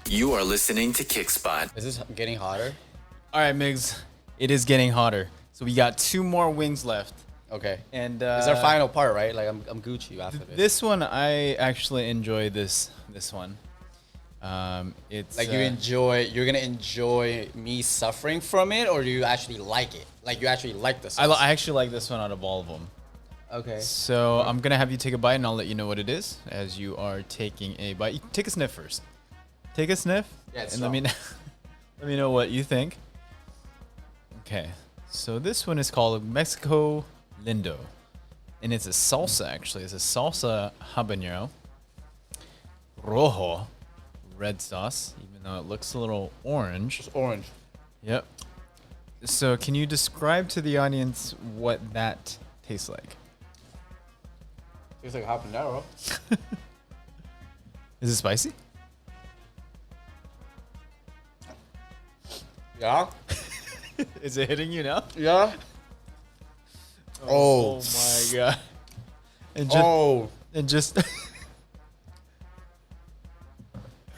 You are listening to Kickspot. Is this getting hotter? All right, Migs, it is getting hotter. So we got 2 more wings left. Okay. And It's our final part, right? Like I'm Gucci after this. This one, I actually enjoy this one. It's Like you're gonna enjoy me suffering from it, or do you actually like it? Like you actually like the sauce? I actually like this one out of all of them. Okay. So I'm gonna have you take a bite, and I'll let you know what it is as you are taking a bite. You take a sniff first. Take a sniff, Yeah, and let me know what you think. Okay, so this one is called Mexico Lindo, and it's a salsa. Actually, it's a salsa habanero rojo, red sauce, even though it looks a little orange. It's orange. Yep. So can you describe to the audience what that tastes like? Tastes like habanero. Is it spicy? Yeah. Is it hitting you now? Yeah. Oh my god. And just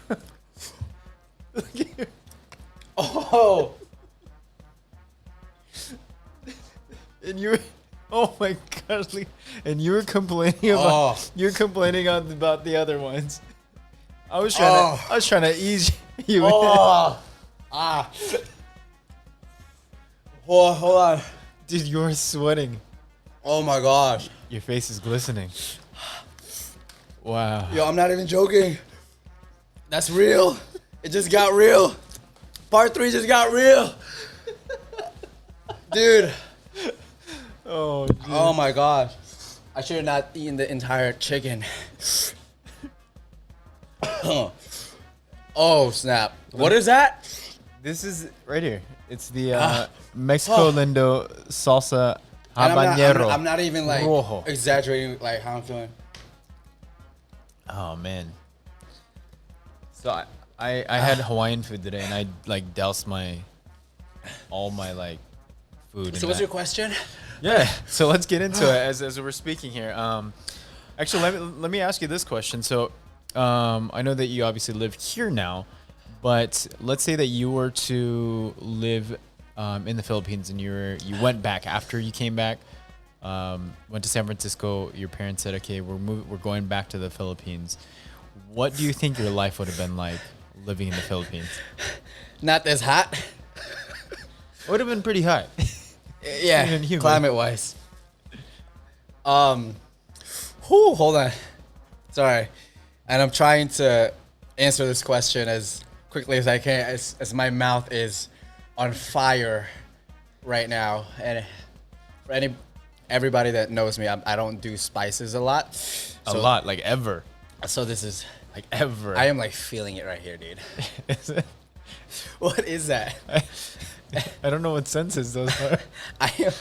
Look at you. Oh. And you were, oh my gosh, and you were complaining about about the other ones. I was trying to ease you. Oh. Ah. Hold on. Dude, you're sweating. Oh my gosh. Your face is glistening. Wow. Yo, I'm not even joking. That's real. It just got real. Part 3 just got real. Dude. Oh, dude. Oh my gosh. I should have not eaten the entire chicken. Oh snap. What is that? This is right here. It's the Mexico Lindo salsa And habanero. I'm not even like rojo. exaggerating like how I'm feeling. Oh man. So I had Hawaiian food today, and I like doused all my like food. So in what's that. your question? Yeah. So let's get into it as we're speaking here. Actually, let me ask you this question. So I know that you obviously live here now, but let's say that you were to live in the Philippines, and you went back after you came back, went to San Francisco. Your parents said, "Okay, we're going back to the Philippines." What do you think your life would have been like living in the Philippines? Not this hot. It would have been pretty hot. Yeah, Even humid. climate wise. Hold on. Sorry. And I'm trying to answer this question as quickly as I can, as my mouth is on fire right now. And for everybody that knows me, I don't do spices a lot. A lot, like ever. So this is, Like ever. I am like feeling it right here, dude. Is it? What is that? I don't know what senses those are. I am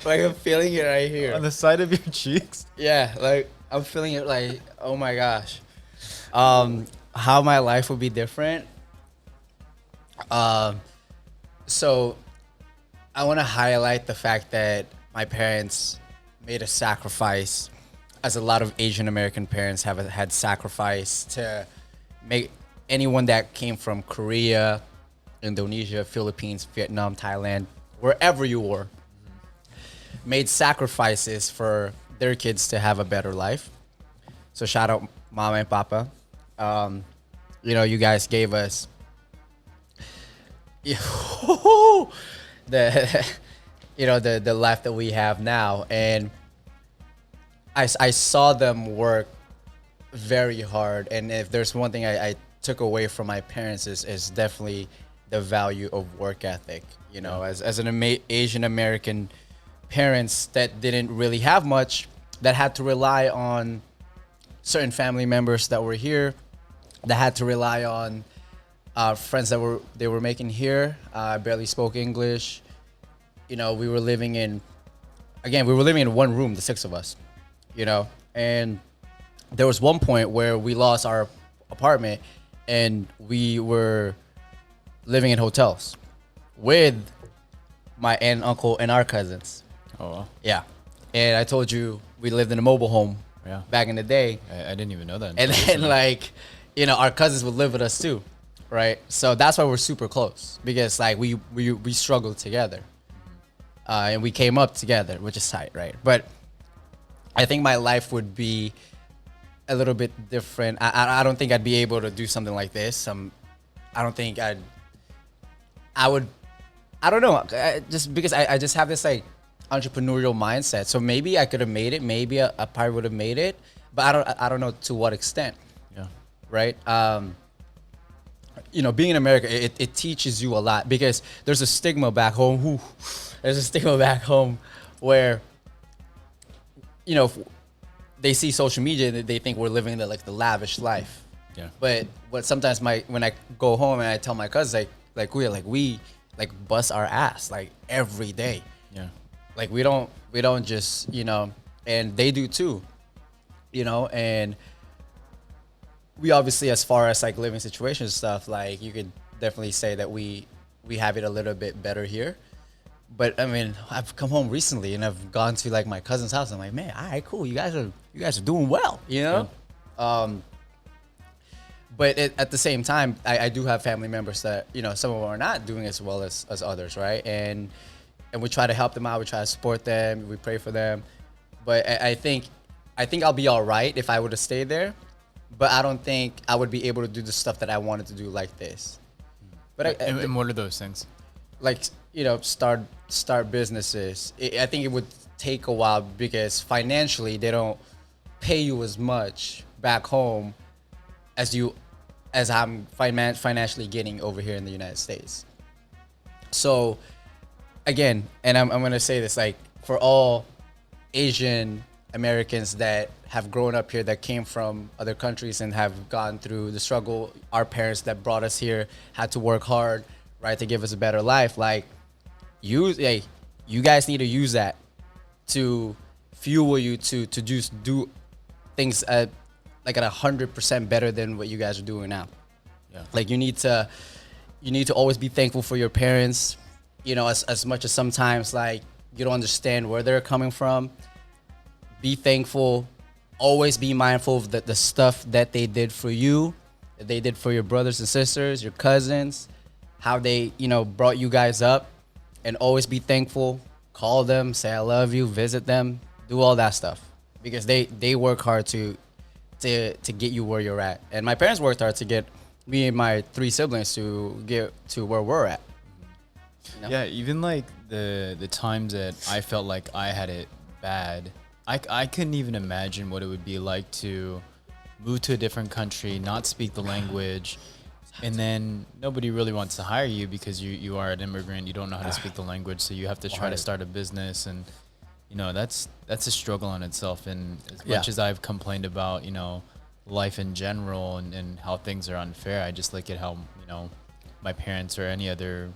like I'm feeling it right here. On the side of your cheeks? Yeah, like I'm feeling it like, oh my gosh. How my life would be different. So I want to highlight the fact that my parents made a sacrifice, as a lot of Asian American parents have had sacrifice to make anyone that came from Korea, Indonesia, Philippines, Vietnam, Thailand, wherever you were, made sacrifices for their kids to have a better life. So shout out Mama and Papa. You guys gave us the life that we have now, and I saw them work very hard. And if there's one thing I took away from my parents is definitely the value of work ethic. As an Asian American parents that didn't really have much, that had to rely on certain family members that were here, that had to rely on friends that were making here. I barely spoke English. We were living in one room, the 6 of us. And there was one point where we lost our apartment, and we were living in hotels with my aunt and uncle and our cousins. Oh, wow. Yeah. And I told you we lived in a mobile home Yeah. back in the day. I didn't even know that. And then our cousins would live with us too. right? So that's why we're super close, because like we struggled together, and we came up together, which is tight, right? But I think my life would be a little bit different. I don't think I'd be able to do something like this. I don't think I would. I don't know. Just because I just have this like entrepreneurial mindset. So maybe I could have made it. Maybe I probably would have made it, but I don't know to what extent. Yeah. Right. You know, being in America, it teaches you a lot, because there's a stigma back home. There's a stigma back home where, you know, they see social media and they think we're living the lavish life. Yeah. But what sometimes when I go home and I tell my cousins we bust our ass like every day. Yeah. Like we don't just, you know, and they do too, you know, and we obviously, as far as like living situations and stuff, like you could definitely say that we have it a little bit better here. But I mean, I've come home recently and I've gone to like my cousin's house. I'm like, man, all right, cool. You guys are doing well, you know? Yeah. But at the same time, I do have family members that, you know, some of them are not doing as well as others, right? And we try to help them out. We try to support them. We pray for them. But I think I'll be all right if I were to stay there. But I don't think I would be able to do the stuff that I wanted to do like this. But and what are those things? Like, you know, start businesses. I think it would take a while, because financially they don't pay you as much back home as I'm financially getting over here in the United States. So again, and I'm gonna say this, like, for all Asian Americans that have grown up here, that came from other countries and have gone through the struggle, our parents that brought us here had to work hard, right, to give us a better life. Like, you guys need to use that to fuel you to just do things at 100% better than what you guys are doing now. Yeah. Like, you need to always be thankful for your parents, you know, as much as sometimes like you don't understand where they're coming from. Be thankful. Always be mindful of the stuff that they did for you, that they did for your brothers and sisters, your cousins, how they, you know, brought you guys up. And always be thankful. Call them, say I love you, visit them, do all that stuff, because they work hard to get you where you're at. And my parents worked hard to get me and my 3 siblings to get to where we're at. You know? Yeah, even like the times that I felt like I had it bad, I couldn't even imagine what it would be like to move to a different country, not speak the language, and then nobody really wants to hire you because you are an immigrant. You don't know how to speak the language, so you have to try to start a business, and you know that's a struggle in itself. And as much as I've complained about, you know, life in general and how things are unfair, I just look at how, you know, my parents or any other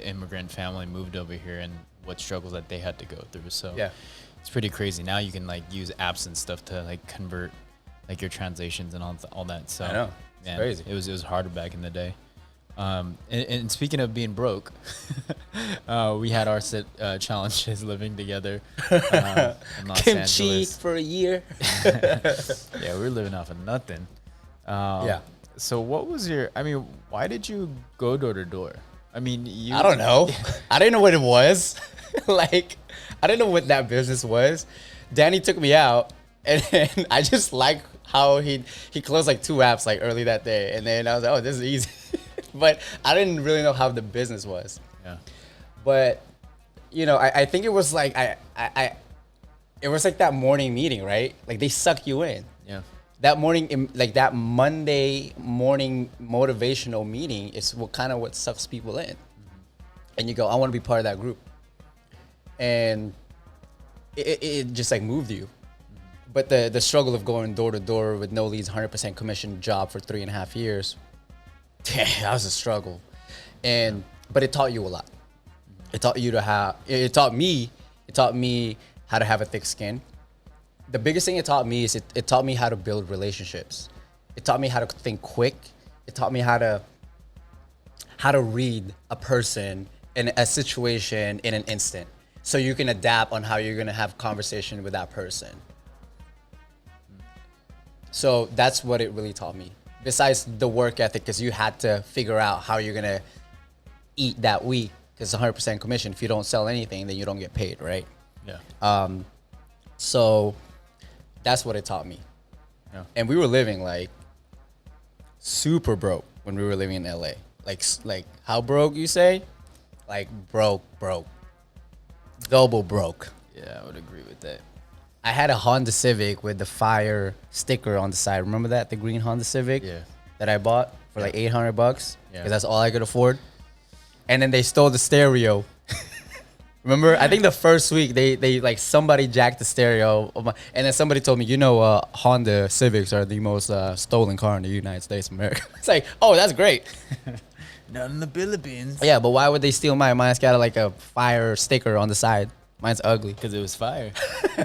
immigrant family moved over here and what struggles that they had to go through. So it's pretty crazy. Now you can like use apps and stuff to like convert like your translations and all that. So I know. It's crazy. It was harder back in the day. And speaking of being broke, we had our challenges living together in Los Kimchi Angeles. for a year. Yeah, we were living off of nothing. So what was why did you go door to door? I mean, I don't know. I didn't know what it was. Like, I didn't know what that business was. Danny took me out, and I just like how he closed like 2 apps like early that day, and then I was like, oh, this is easy. But I didn't really know how the business was. Yeah. But you know, I think it was like it was like that morning meeting, right? Like they suck you in. Yeah. That morning, like that Monday morning motivational meeting is what sucks people in. Mm-hmm. And you go, I want to be part of that group. And it just like moved you. Mm-hmm. But the struggle of going door to door with no leads, 100% commission job for 3.5 years, damn, that was a struggle. But it taught you a lot. Mm-hmm. It taught me how to have a thick skin. The biggest thing it taught me is it taught me how to build relationships. It taught me how to think quick. It taught me how to read a person in a situation in an instant, so you can adapt on how you're gonna have conversation with that person. So that's what it really taught me. besides the work ethic, because you had to figure out how you're gonna eat that week, because it's 100% commission. If you don't sell anything, then you don't get paid, right? Yeah. So that's what it taught me. Yeah. And we were living like super broke when we were living in LA. Like how broke you say? Like broke, double broke. Yeah, I would agree with that. I had a Honda Civic with the fire sticker on the side. Remember that? The green Honda Civic? Yeah. That I bought for like $800 because Yeah. that's all I could afford. And then they stole the stereo. Remember? I think the first week they like somebody jacked the stereo of and then somebody told me, Honda Civics are the most stolen car in the United States of America. It's like, oh, that's great. Not in the Philippines. Yeah, but why would they steal mine? Mine's got like a fire sticker on the side. Mine's ugly. Because it was fire.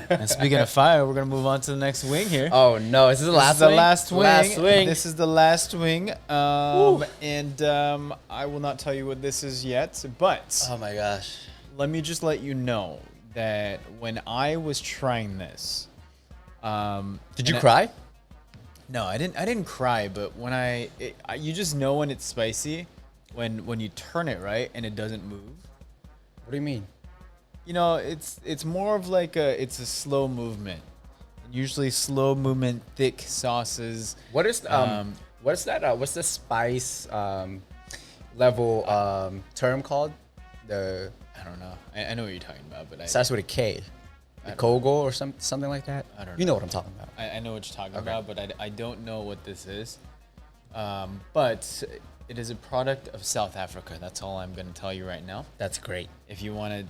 And speaking of fire, we're gonna move on to the next wing here. Oh no, is this the last This is wing? the last wing. Last wing. This is the last wing. I will not tell you what this is yet, but Oh my gosh. let me just let you know that when I was trying this, Did you cry? no, I didn't cry, but when you just know when it's spicy, when you turn it right and it doesn't move. What do you mean? You know, it's more of like it's a slow movement. Usually slow movement, thick sauces. What is what's that? What's the spice level term called? The I don't know. I know what you're talking about, but starts with a K. The Kogo or something like that. I don't You know. know what I'm talking about. I know what you're talking about, but I don't know what this is. But it is a product of South Africa. That's all I'm going to tell you right now. That's great. If you want to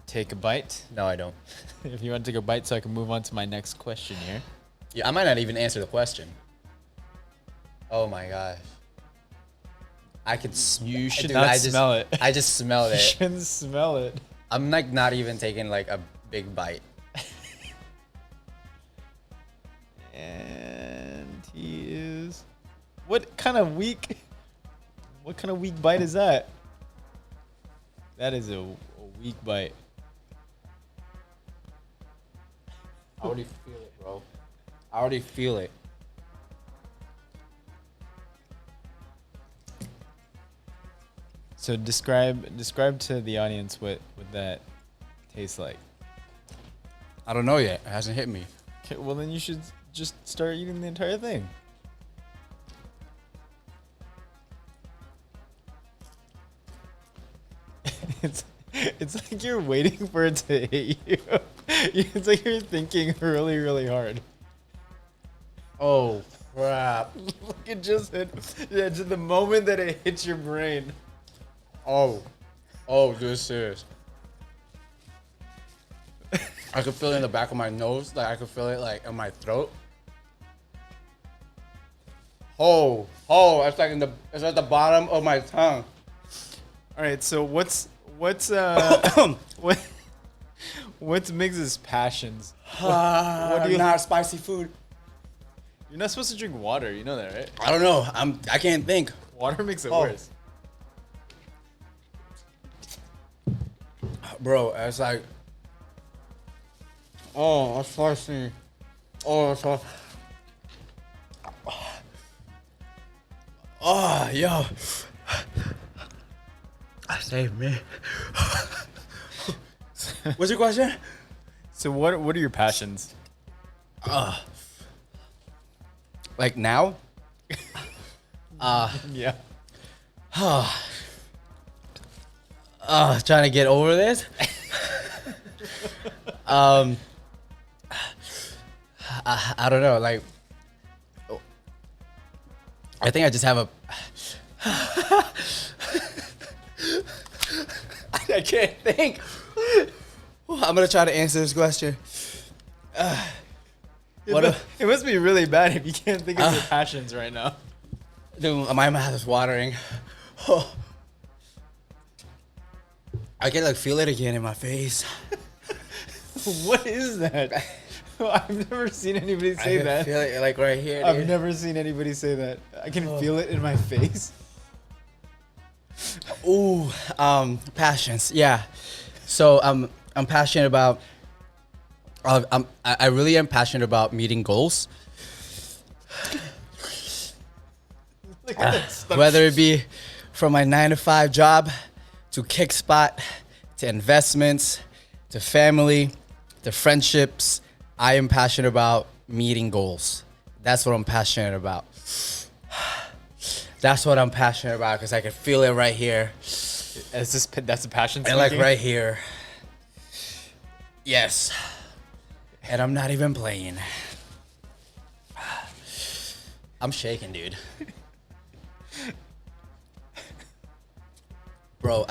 take a bite, No, I don't. if you want to take a bite so I can move on to my next question here. Yeah, I might not even answer the question. Oh my gosh. I could. You should Dude, not smell it. I just smelled You it. shouldn't smell it. I'm like not even taking like a big bite. And he is. What kind of weak bite is that? That is a weak bite. I already feel it, bro. I already feel it. So describe to the audience what that tastes like. I don't know yet. It hasn't hit me. Okay, well then you should just start eating the entire thing. It's like you're waiting for it to hit you. It's like you're thinking really, really hard. Oh crap. Look, it just hit. Yeah, just the moment that it hits your brain. Oh, this is. I could feel it in the back of my nose. Like I could feel it like in my throat. Oh, it's like it's at the bottom of my tongue. All right, so what's what's Migs's passions? What do you not spicy food? You're not supposed to drink water. You know that, right? I don't know. I can't think. Water makes it Oh. worse. Bro, it's like, oh, that's spicy. Oh, that's so. Oh, yo. Save me. What's your question? So what are your passions? Like now? Yeah. Trying to get over this. I don't know. Like, I think I just have a. I can't think. I'm gonna try to answer this question. It must be really bad if you can't think of your passions right now. Dude, my mouth is watering. Oh. I can like feel it again in my face. What is that? I've never seen anybody I say can that. feel it like right here. I've dude. never seen anybody say that. I can feel it in my face. Ooh, passions. Yeah. So I'm passionate about. I really am passionate about meeting goals. Whether it be from my 9-to-5 job to Kickspot to investments to family to friendships, I am passionate about meeting goals. That's what I'm passionate about. That's what I'm passionate about because I can feel it right here. That's the passion. And like right here. Yes. And I'm not even playing. I'm shaking, dude. Bro,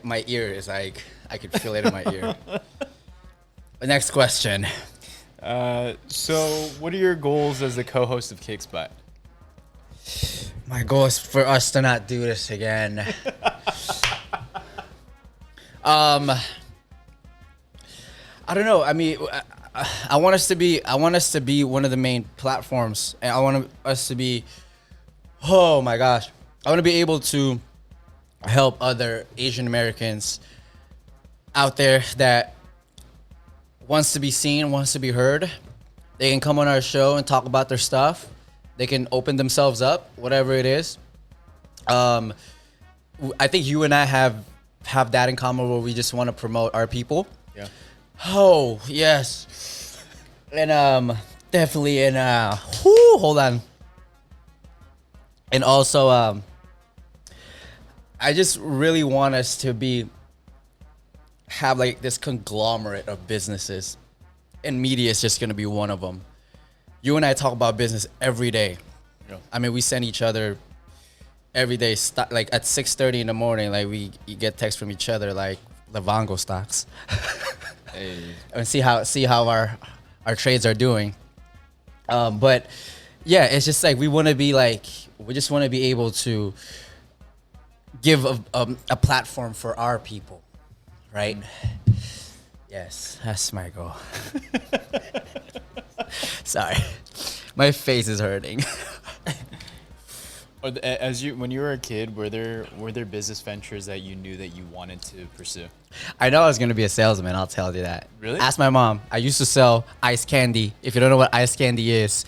my ear is like, I can feel it in my ear. The next question. So what are your goals as the co-host of Kickspot? My goal is for us to not do this again. I don't know. I mean, I want us to be one of the main platforms, and I want us to be. Oh my gosh, I want to be able to help other Asian Americans out there that wants to be seen, wants to be heard. They can come on our show and talk about their stuff. They can open themselves up, whatever it is. I think you and I have that in common where we just want to promote our people. Yeah. Oh, yes. And definitely hold on. And also I just really want us to have like this conglomerate of businesses, and media is just going to be one of them. You and I talk about business every day. Yeah. I mean, we send each other every day, like at 6:30 in the morning, like we get texts from each other, like Livongo stocks. Hey. And see how our trades are doing. But yeah, it's just like we just want to be able to give a platform for our people, right? Yes, that's my goal. Sorry, my face is hurting. When you were a kid, were there business ventures that you knew that you wanted to pursue? I know I was gonna be a salesman. I'll tell you that. Really? Ask my mom. I used to sell ice candy. If you don't know what ice candy is,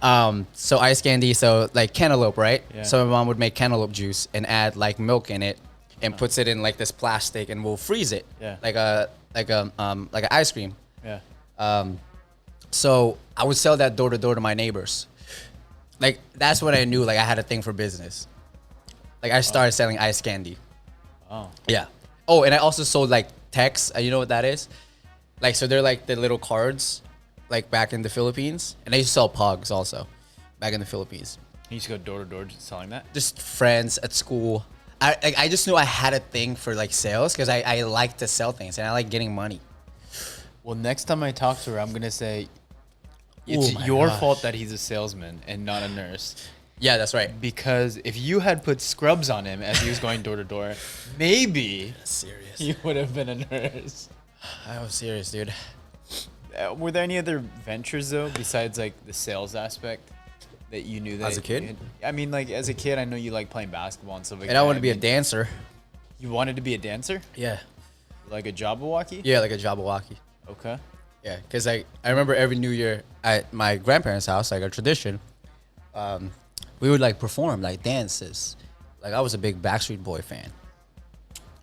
so ice candy, so like cantaloupe, right? Yeah. So my mom would make cantaloupe juice and add like milk in it, and puts it in like this plastic, and we'll freeze it. Yeah. Like an ice cream. Yeah. So I would sell that door to door to my neighbors. Like that's when I knew like I had a thing for business. Like I started selling ice candy. Oh. Yeah. Oh, and I also sold like texts. You know what that is? Like so they're like the little cards, like back in the Philippines. And I used to sell pogs also, back in the Philippines. You used to go door to door selling that? Just friends at school. I just knew I had a thing for like sales because I like to sell things and I like getting money. Well, next time I talk to her, I'm gonna say it's Oh my your gosh. fault that he's a salesman and not a nurse. Yeah, that's right. Because if you had put scrubs on him as he was going door to door, maybe Serious. he would have been a nurse. I was serious, dude. Were there any other ventures though besides like the sales aspect that you knew that As a kid? you had- I mean, like as a kid, I know you like playing basketball and stuff like And that. I wanted to be a mean, dancer. You wanted to be a dancer, Yeah. like a Jabberwocky? Yeah, like a Jabberwocky. Okay. Yeah, because I remember every New Year at my grandparents' house, like a tradition, we would like perform like dances. Like I was a big Backstreet Boy fan,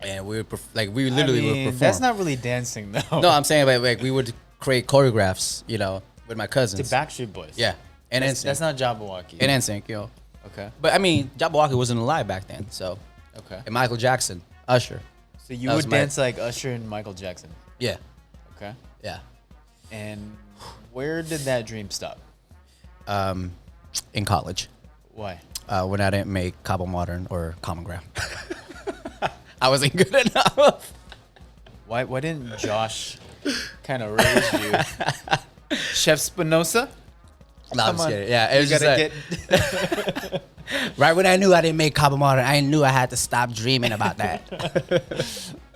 and we would we literally would perform. That's not really dancing though. No, I'm saying like we would create choreographs, you know, with my to cousins. Backstreet Boys. Yeah, and That's NSYNC. not Jabberwocky. And NSYNC, you know. Okay. But I mean, Jabberwocky wasn't alive back then, so. Okay. And Michael Jackson, Usher. So you That would was my- dance like Usher and Michael Jackson. Yeah, Okay. yeah. And where did that dream stop? In college. Why? When I didn't make Cabo Modern or Common Ground. I wasn't good enough. Why didn't Josh kind of raise you? Chef Spinoza? No, I'm Come just on. kidding. Yeah, it was You just gotta like, get. right when I knew I didn't make Cabo Modern, I knew I had to stop dreaming about that.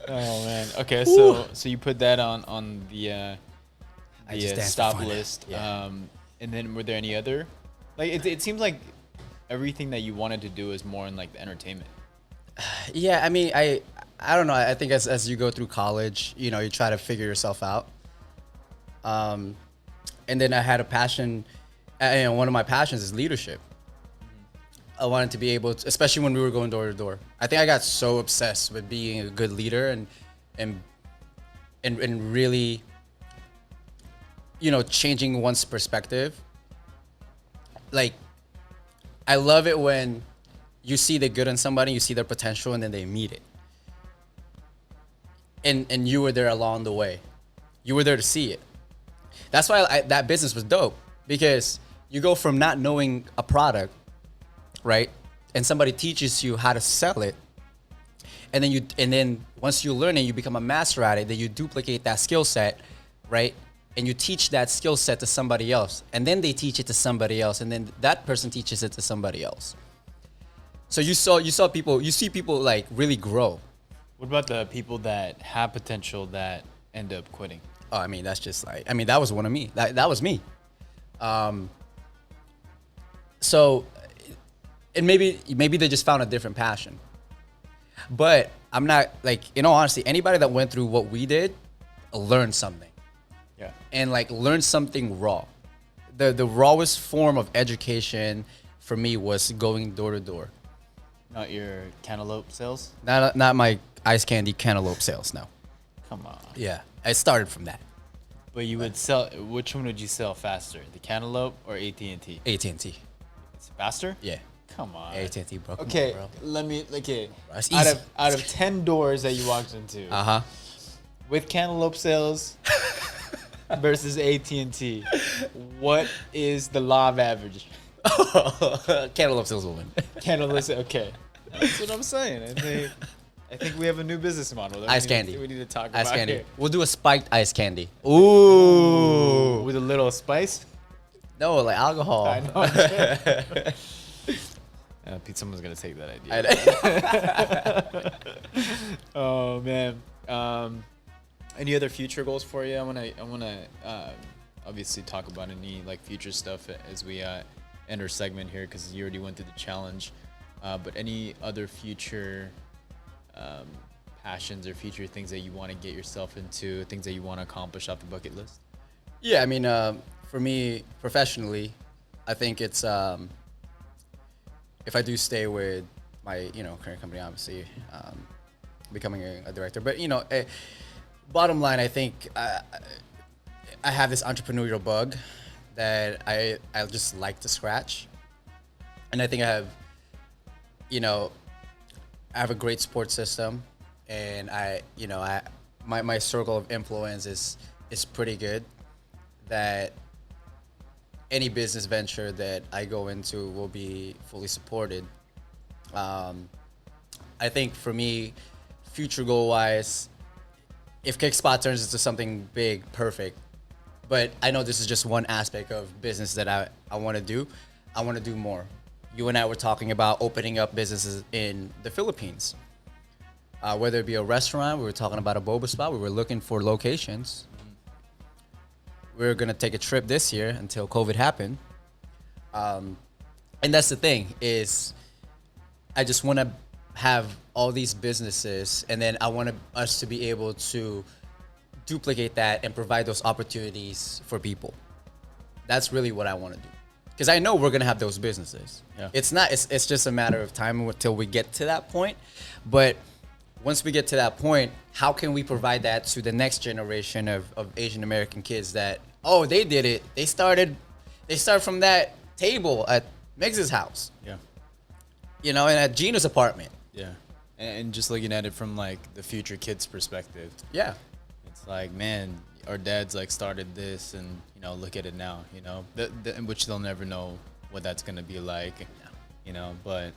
Oh man. Okay, so you put that on the I just danced for stop fun. list. Yeah. And then were there any other? Like it seems like everything that you wanted to do is more in like the entertainment. Yeah, I mean, I don't know. I think as you go through college, you know, you try to figure yourself out. And then I had a passion, and one of my passions is leadership. I wanted to be able to, especially when we were going door to door. I think I got so obsessed with being a good leader and really, changing one's perspective. Like, I love it when you see the good in somebody, you see their potential, and then they meet it. And you were there along the way. You were there to see it. That's why that business was dope, because you go from not knowing a product, right? And somebody teaches you how to sell it. And then once you learn it, you become a master at it. Then you duplicate that skill set, right? And you teach that skill set to somebody else. And then they teach it to somebody else. And then that person teaches it to somebody else. So you see people like really grow. What about the people that have potential that end up quitting? Oh, I mean, that's just like, that was one of me. That was me. So, and maybe they just found a different passion. But I'm not, like, in all honesty, anybody that went through what we did learned something. Yeah. And like learned something raw. The rawest form of education for me was going door to door. Not your cantaloupe sales? Not my ice candy cantaloupe sales, no. Come on. Yeah, I started from that. But you would sell, which one would you sell faster? The cantaloupe or AT&T? AT&T. It's faster? Yeah. Come on. AT&T, bro. Come Okay, on, okay. That's Out easy. of 10 doors that you walked into, with cantaloupe sales versus AT&T, what is the law of average? Cantaloupe sales will win. Cantaloupe, okay. That's what I'm saying. I think we have a new business model. Ice candy. We need to talk Ice about candy. here. We'll do a spiked ice candy. Ooh. With a little spice? No, like alcohol. I know. Pete, someone's gonna take that idea. Oh man. Any other future goals for you? I wanna obviously talk about any like future stuff as we end our segment here, because you already went through the challenge. But any other future passions or future things that you want to get yourself into, things that you want to accomplish off the bucket list? Yeah, I mean, for me professionally, I think it's if I do stay with my current company, obviously becoming a director. But bottom line, I think I have this entrepreneurial bug that I just like to scratch, and I think I have a great support system, and my circle of influence is pretty good. That any business venture that I go into will be fully supported. I think for me, future goal wise, if Kickspot turns into something big, perfect. But I know this is just one aspect of business that I want to do. I want to do more. You and I were talking about opening up businesses in the Philippines. Whether it be a restaurant, we were talking about a boba spot. We were looking for locations. We were gonna take a trip this year until COVID happened. And that's the thing, is I just want to have all these businesses, and then I want us to be able to duplicate that and provide those opportunities for people. That's really what I want to do. Because I know we're gonna have those businesses. Yeah. It's just a matter of time until we get to that point. But once we get to that point, how can we provide that to the next generation of Asian American kids that, oh, they did it. They started from that table at Migs' house. Yeah. And at Jinu's apartment. Yeah. And just looking at it from like the future kids' perspective. Yeah. It's like, man, our dads like started this, and look at it now. Which they'll never know what that's gonna be like. But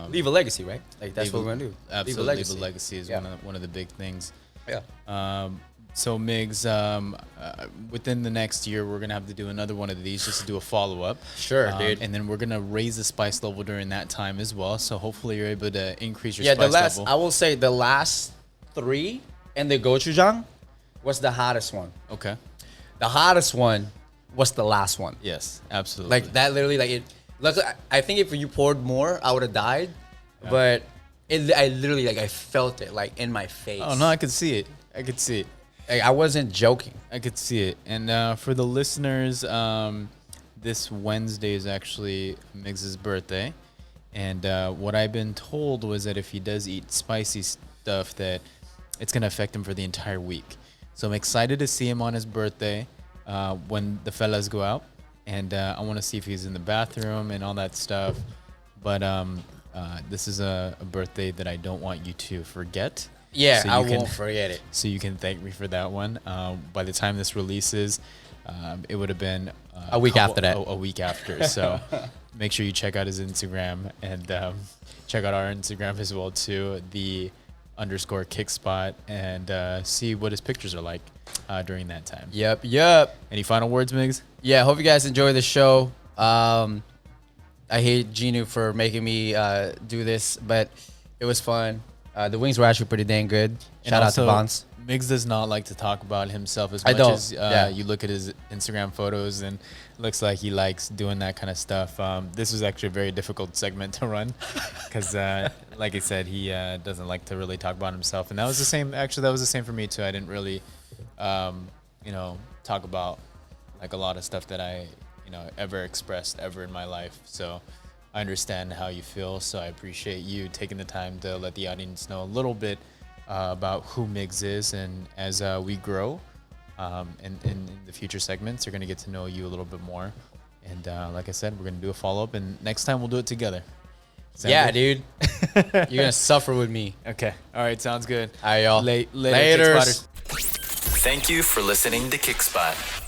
Leave a legacy, right? Like that's what we're gonna do. Absolutely, leave a legacy is one of the big things. Yeah. So Migs, within the next year, we're gonna have to do another one of these just to do a follow up. Sure, dude. And then we're gonna raise the spice level during that time as well. So hopefully you're able to increase your spice level. I will say the last 3 and the gochujang was the hottest one. Okay. The hottest one was the last one. Yes, absolutely. Like that, literally, like it. Look, I think if you poured more, I would have died. Yeah. But I literally, like, I felt it, like, in my face. Oh no, I could see it. Like, I wasn't joking. I could see it. And for the listeners, this Wednesday is actually Migs' birthday. And what I've been told was that if he does eat spicy stuff, that it's gonna affect him for the entire week. So I'm excited to see him on his birthday when the fellas go out, and I want to see if he's in the bathroom and all that stuff. But this is a birthday that I don't want you to forget. Yeah, So I you can- won't forget it. So you can thank me for that one. By the time this releases, it would have been A week after that. A week after. So make sure you check out his Instagram and check out our Instagram as well too. The _Kickspot, and see what his pictures are like during that time. Yep. Any final words, Migs? Yeah, hope you guys enjoy the show. I hate Jinu for making me do this, but it was fun. The wings were actually pretty dang good. And Shout out to also, Vance. Migs does not like to talk about himself as I much don't, as yeah. you look at his Instagram photos, and it looks like he likes doing that kind of stuff. This was actually a very difficult segment to run because, like I said, he doesn't like to really talk about himself. And that was the same. Actually, that was the same for me too. I didn't really, talk about like a lot of stuff that I, ever expressed ever in my life. So I understand how you feel. So I appreciate you taking the time to let the audience know a little bit about who Migs is, and as we grow in the future segments, you're gonna get to know you a little bit more. And like I said, we're gonna do a follow-up, and next time we'll do it together. Sound Yeah, good? dude. You're gonna suffer with me. Okay. All right. Sounds good. All right, y'all. Later. Laters. Kickspotters. Thank you for listening to Kickspot.